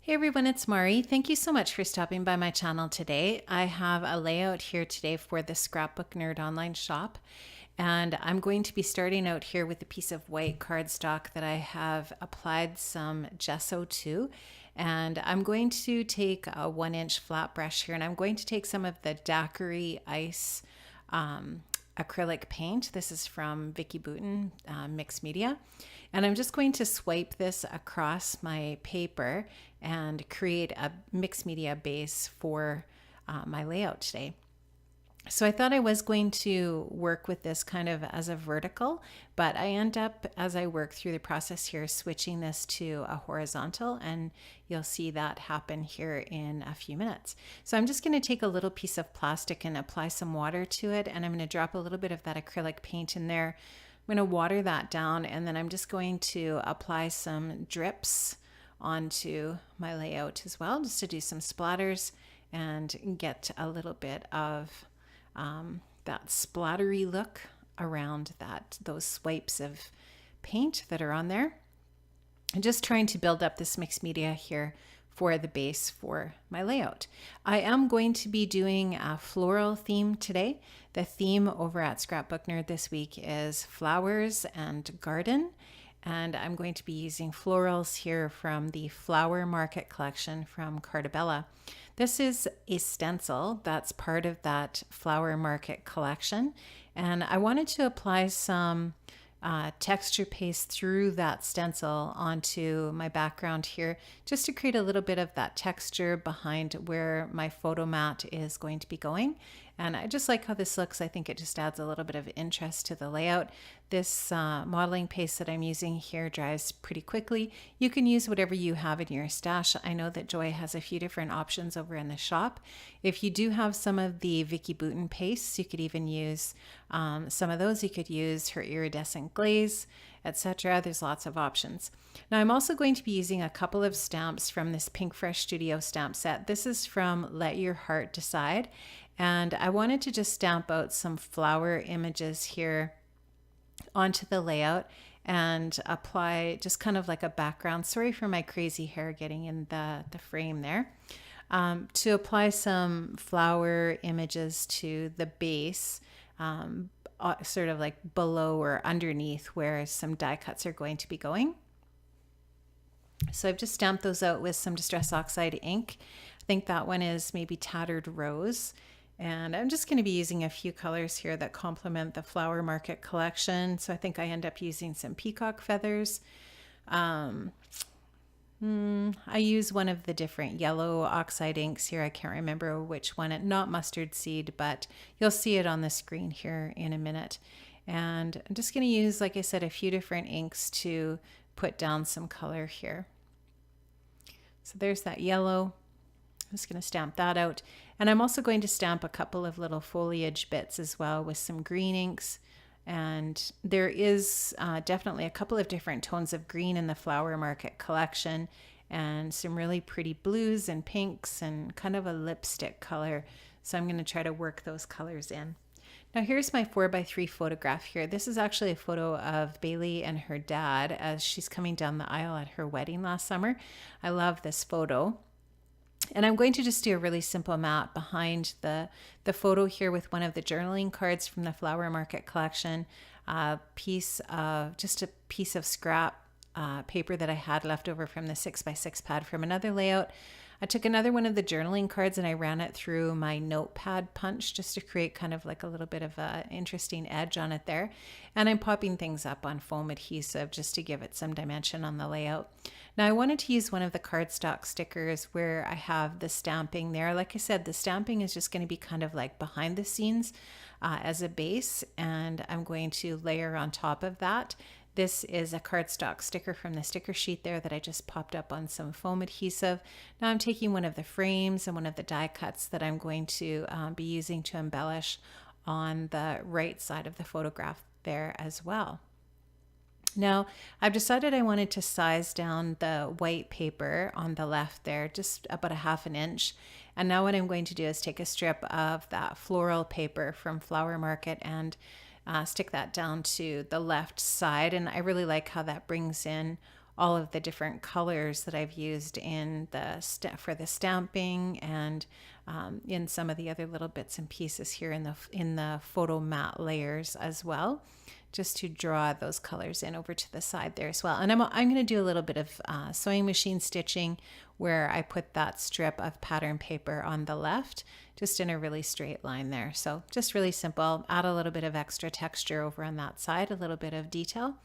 Hey everyone, it's Mari. Thank you so much for stopping by my channel today. I have a layout here today for the Scrapbook Nerd online shop, and I'm going to be starting out here with a piece of white cardstock that I have applied some gesso to, and I'm going to take a 1-inch flat brush here, and I'm going to take some of the daiquiri ice acrylic paint. This is from Vicki Boutin Mixed Media. And I'm just going to swipe this across my paper and create a mixed media base for my layout today. So I thought I was going to work with this kind of as a vertical, but I end up, as I work through the process here, switching this to a horizontal, and you'll see that happen here in a few minutes. So I'm just going to take a little piece of plastic and apply some water to it, and I'm going to drop a little bit of that acrylic paint in there. I'm going to water that down, and then I'm just going to apply some drips onto my layout as well, just to do some splatters and get a little bit of that splattery look around those swipes of paint that are on there. I'm just trying to build up this mixed media here for the base for my layout. I am going to be doing a floral theme today. The theme over at Scrapbook Nerd this week is flowers and garden. And I'm going to be using florals here from the Flower Market collection from Cartabella. This is a stencil that's part of that Flower Market collection. And I wanted to apply some texture paste through that stencil onto my background here, just to create a little bit of that texture behind where my photo mat is going to be going. And I just like how this looks. I think it just adds a little bit of interest to the layout. This modeling paste that I'm using here dries pretty quickly. You can use whatever you have in your stash. I know that Joy has a few different options over in the shop. If you do have some of the Vicki Boutin pastes, you could even use some of those. You could use her iridescent glaze, etc. There's lots of options. Now I'm also going to be using a couple of stamps from this Pink Fresh Studio stamp set. This is from Let Your Heart Decide. And I wanted to just stamp out some flower images here onto the layout and apply just kind of like a background. Sorry for my crazy hair getting in the frame there. To apply some flower images to the base, sort of like below or underneath where some die cuts are going to be going. So I've just stamped those out with some Distress Oxide ink. I think that one is maybe Tattered Rose. And I'm just going to be using a few colors here that complement the Flower Market collection. So I think I end up using some peacock feathers. I use one of the different yellow oxide inks here. I can't remember which one. Not mustard seed, but you'll see it on the screen here in a minute. And I'm just going to use, like I said, a few different inks to put down some color here. So there's that yellow. I'm just going to stamp that out. And I'm also going to stamp a couple of little foliage bits as well with some green inks. And there is definitely a couple of different tones of green in the Flower Market collection, and some really pretty blues and pinks and kind of a lipstick color. So I'm going to try to work those colors in. Now here's my 4x3 photograph here. This is actually a photo of Bailey and her dad as she's coming down the aisle at her wedding last summer. I love this photo. And I'm going to just do a really simple mat behind the photo here with one of the journaling cards from the Flower Market collection, just a piece of scrap paper that I had left over from the 6x6 pad from another layout. I took another one of the journaling cards and I ran it through my notepad punch just to create kind of like a little bit of an interesting edge on it there. And I'm popping things up on foam adhesive just to give it some dimension on the layout. Now I wanted to use one of the cardstock stickers where I have the stamping there. Like I said, the stamping is just going to be kind of like behind the scenes as a base, and I'm going to layer on top of that. This is a cardstock sticker from the sticker sheet there that I just popped up on some foam adhesive. Now I'm taking one of the frames and one of the die cuts that I'm going to be using to embellish on the right side of the photograph there as well. Now I've decided I wanted to size down the white paper on the left there, just about 1/2 inch. And now what I'm going to do is take a strip of that floral paper from Flower Market and stick that down to the left side. And I really like how that brings in all of the different colors that I've used in for the stamping, and in some of the other little bits and pieces here in the photo mat layers as well, just to draw those colors in over to the side there as well. And I'm going to do a little bit of sewing machine stitching where I put that strip of pattern paper on the left, just in a really straight line there. So just really simple. Add a little bit of extra texture over on that side, a little bit of detail.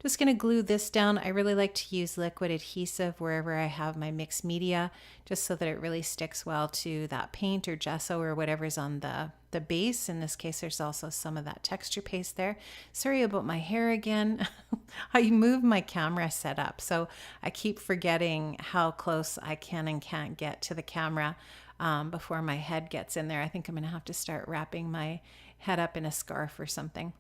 Just going to glue this down. I really like to use liquid adhesive wherever I have my mixed media, just so that it really sticks well to that paint or gesso or whatever's on the base. In this case, there's also some of that texture paste there. Sorry about my hair again. I moved my camera setup, so I keep forgetting how close I can and can't get to the camera before my head gets in there. I think I'm going to have to start wrapping my head up in a scarf or something.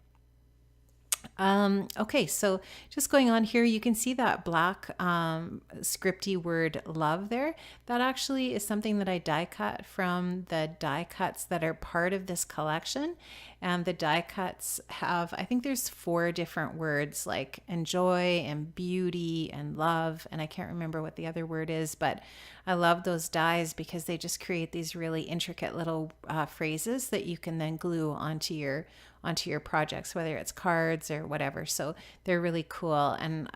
Okay, so just going on here, you can see that black scripty word love there. That actually is something that I die cut from the die cuts that are part of this collection. And the die cuts have, I think there's 4 different words like enjoy and beauty and love. And I can't remember what the other word is, but I love those dies because they just create these really intricate little phrases that you can then glue onto your projects, whether it's cards or whatever. So they're really cool. And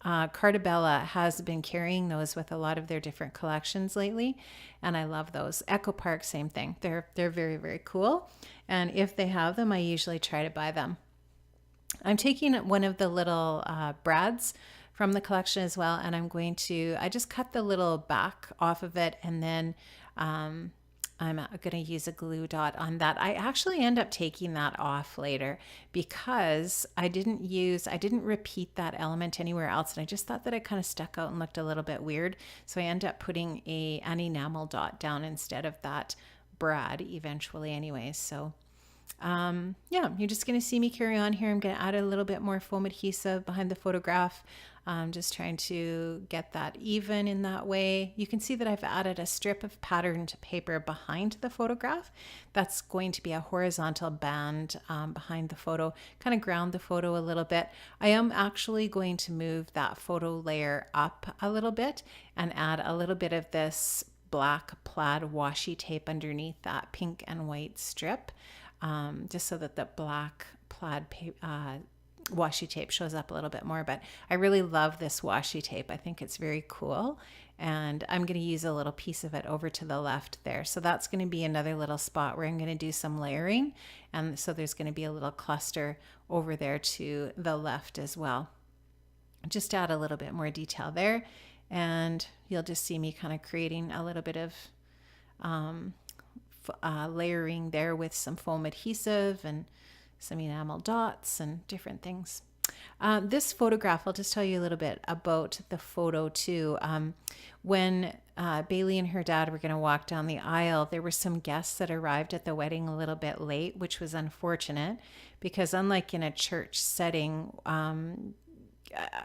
Cartabella has been carrying those with a lot of their different collections lately, and I love those. Echo Park, same thing. They're very, very cool. And if they have them, I usually try to buy them. I'm taking one of the little brads from the collection as well, and I just cut the little back off of it, and then I'm going to use a glue dot on that. I actually end up taking that off later because I didn't repeat that element anywhere else. And I just thought that it kind of stuck out and looked a little bit weird. So I end up putting an enamel dot down instead of that brad eventually anyways. So yeah, you're just going to see me carry on here. I'm going to add a little bit more foam adhesive behind the photograph. Just trying to get that even in that way. You can see that I've added a strip of patterned paper behind the photograph. That's going to be a horizontal band behind the photo, kind of ground the photo a little bit. I am actually going to move that photo layer up a little bit and add a little bit of this black plaid washi tape underneath that pink and white strip, just so that the black plaid washi tape shows up a little bit more. But I really love this washi tape. I think it's very cool, and I'm going to use a little piece of it over to the left there. So that's going to be another little spot where I'm going to do some layering, and so there's going to be a little cluster over there to the left as well. Just add a little bit more detail there, and you'll just see me kind of creating a little bit of layering there with some foam adhesive and some enamel dots and different things. This photograph, I'll just tell you a little bit about the photo too. When Bailey and her dad were going to walk down the aisle, there were some guests that arrived at the wedding a little bit late, which was unfortunate because unlike in a church setting,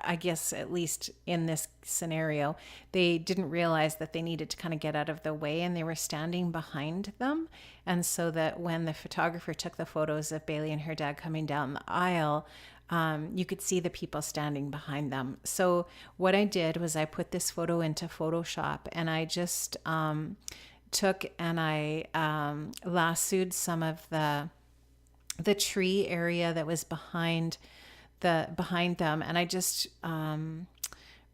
I guess at least in this scenario, they didn't realize that they needed to kind of get out of the way, and they were standing behind them. And so that when the photographer took the photos of Bailey and her dad coming down the aisle, you could see the people standing behind them. So what I did was I put this photo into Photoshop, and I just took and I lassoed some of the tree area that was behind them, and I just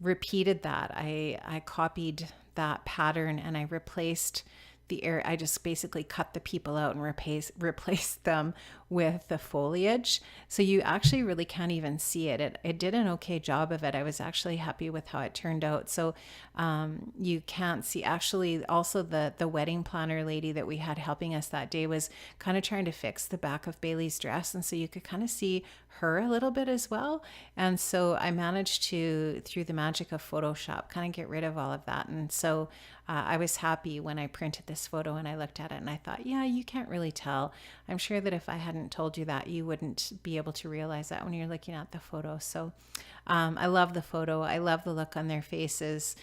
repeated that. I copied that pattern and I replaced the area. I just basically cut the people out and replaced them with the foliage. So you actually really can't even see it. It did an okay job of it. I was actually happy with how it turned out. So you can't see. Actually, also the wedding planner lady that we had helping us that day was kind of trying to fix the back of Bailey's dress. And so you could kind of see her a little bit as well. And so I managed to, through the magic of Photoshop, kind of get rid of all of that. And so I was happy when I printed this photo and I looked at it and I thought, yeah, you can't really tell. I'm sure that if I hadn't told you that, you wouldn't be able to realize that when you're looking at the photo. So I love the photo. I love the look on their faces.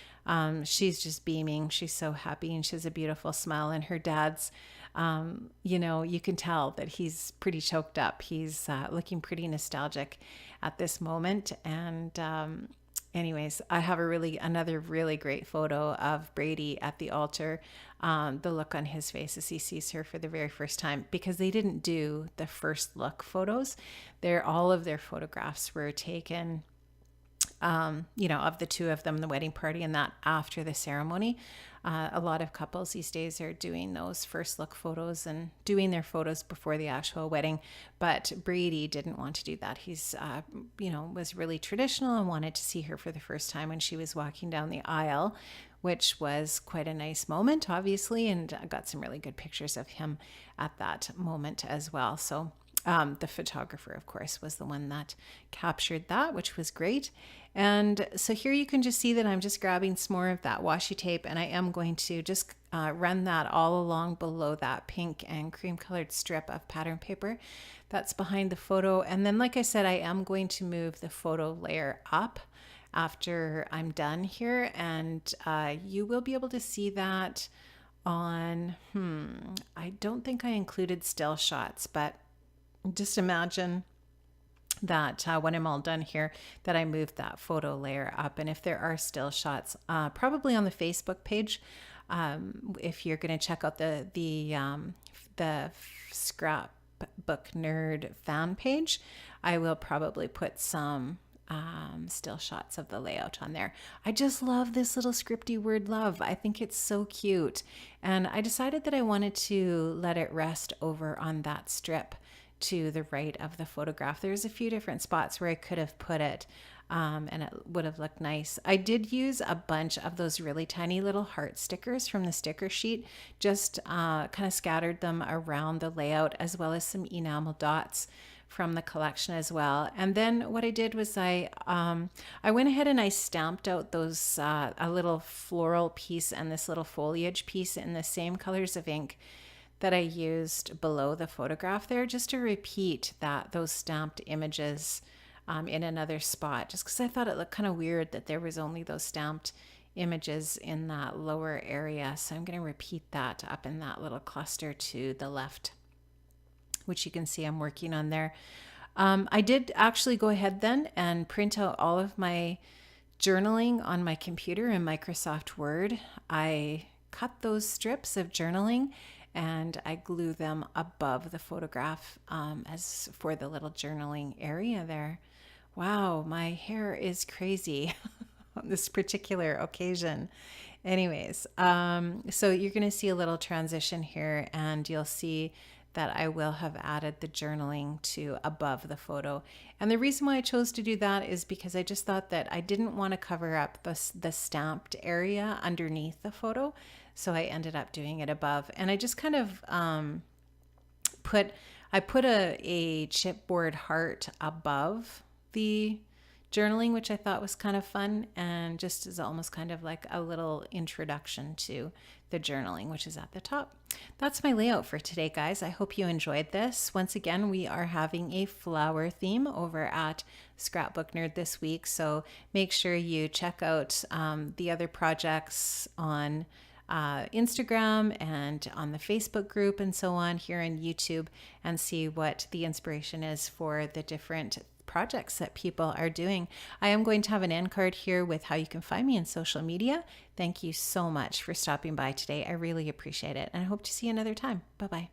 She's just beaming. She's so happy and she has a beautiful smile. And her dad's, you can tell that he's pretty choked up. He's looking pretty nostalgic at this moment. And anyways, I have another really great photo of Brady at the altar. The look on his face as he sees her for the very first time, because they didn't do the first look photos. All of their photographs were taken, of the two of them, the wedding party and that after the ceremony. A lot of couples these days are doing those first look photos and doing their photos before the actual wedding. But Brady didn't want to do that. He's, was really traditional and wanted to see her for the first time when she was walking down the aisle, which was quite a nice moment, obviously. And I got some really good pictures of him at that moment as well. So the photographer, of course, was the one that captured that, which was great. And so here you can just see that I'm just grabbing some more of that washi tape, and I am going to just run that all along below that pink and cream colored strip of pattern paper that's behind the photo. And then, like I said, I am going to move the photo layer up after I'm done here, and you will be able to see that on, I don't think I included still shots, but just imagine that when I'm all done here, that I moved that photo layer up. And if there are still shots, probably on the Facebook page, if you're going to check out the Scrapbook Nerd fan page, I will probably put some still shots of the layout on there. I just love this little scripty word love. I think it's so cute. And I decided that I wanted to let it rest over on that strip to the right of the photograph. There's a few different spots where I could have put it, and it would have looked nice. I did use a bunch of those really tiny little heart stickers from the sticker sheet, just kind of scattered them around the layout, as well as some enamel dots from the collection as well. And then what I did was I went ahead and I stamped out those a little floral piece and this little foliage piece in the same colors of ink that I used below the photograph there, just to repeat those stamped images in another spot, just because I thought it looked kind of weird that there was only those stamped images in that lower area. So I'm going to repeat that up in that little cluster to the left, which you can see I'm working on there. I did actually go ahead then and print out all of my journaling on my computer in Microsoft Word. I cut those strips of journaling and I glue them above the photograph as for the little journaling area there. Wow, my hair is crazy on this particular occasion. Anyways, so you're going to see a little transition here, and you'll see that I will have added the journaling to above the photo. And the reason why I chose to do that is because I just thought that I didn't want to cover up the stamped area underneath the photo. So I ended up doing it above. And I just kind of put a chipboard heart above the journaling, which I thought was kind of fun, and just is almost kind of like a little introduction to the journaling, which is at the top. That's my layout for today, guys. I hope you enjoyed this. Once again, we are having a flower theme over at Scrapbook Nerd this week, so make sure you check out the other projects on Instagram and on the Facebook group and so on here on YouTube, and see what the inspiration is for the different projects that people are doing. I am going to have an end card here with how you can find me in social media. Thank you so much for stopping by today. I really appreciate it, and I hope to see you another time. Bye-bye.